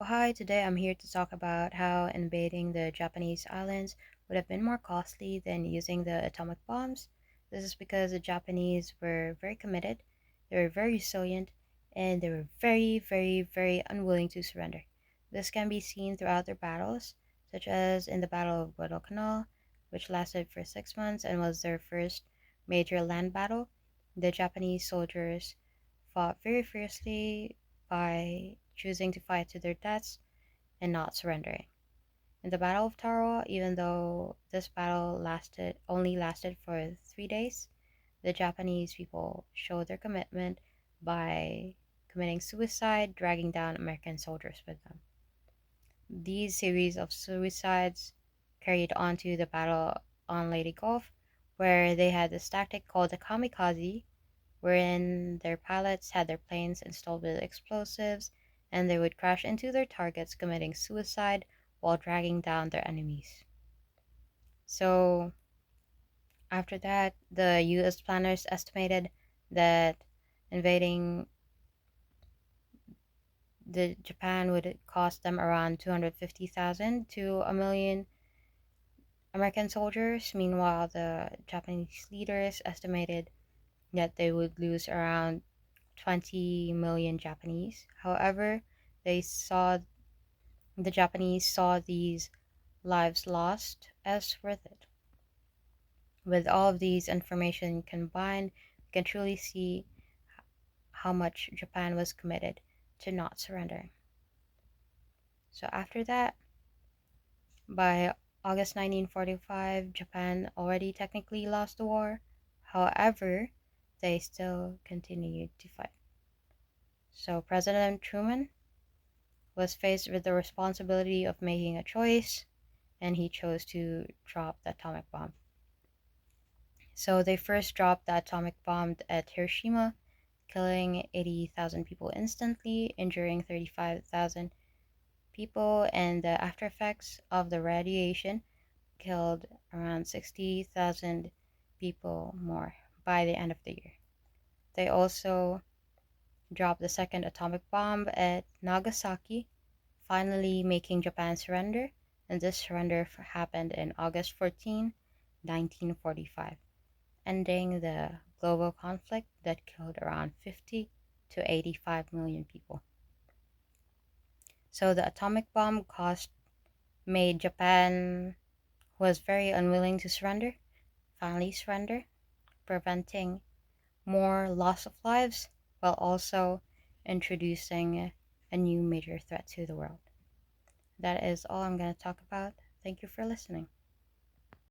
Hi, today I'm here to talk about how invading the Japanese islands would have been more costly than using the atomic bombs. This is because the Japanese were very committed, they were very resilient, and they were very unwilling to surrender. This can be seen throughout their battles, such as in the Battle of Guadalcanal, which lasted for 6 months and was their first major land battle. The Japanese soldiers fought very fiercely by choosing to fight to their deaths and not surrendering. In the Battle of Tarawa, even though this battle lasted for 3 days, the Japanese people showed their commitment by committing suicide, dragging down American soldiers with them. These series of suicides carried on to the Battle on Leyte Gulf, where they had this tactic called the kamikaze, wherein their pilots had their planes installed with explosives and they would crash into their targets, committing suicide while dragging down their enemies. So, after that, the US planners estimated that invading the Japan would cost them around 250,000 to a million American soldiers. Meanwhile, the Japanese leaders estimated that they would lose around 20 million Japanese. However, they saw the Japanese saw these lives lost as worth it. With all of these information combined, we can truly see how much Japan was committed to not surrendering. So after that, by August 1945, Japan already technically lost the war. However, they still continued to fight. So President Truman was faced with the responsibility of making a choice, and he chose to drop the atomic bomb. So they first dropped the atomic bomb at Hiroshima, killing 80,000 people instantly, injuring 35,000 people, and the after effects of the radiation killed around 60,000 people more by the end of the year. They also dropped the second atomic bomb at Nagasaki, finally making Japan surrender, and this surrender happened in August 14, 1945, ending the global conflict that killed around 50 to 85 million people. So the atomic bomb cost made Japan was very unwilling to surrender, finally surrender, preventing more loss of lives while also introducing a new major threat to the world. That is all I'm going to talk about. Thank you for listening.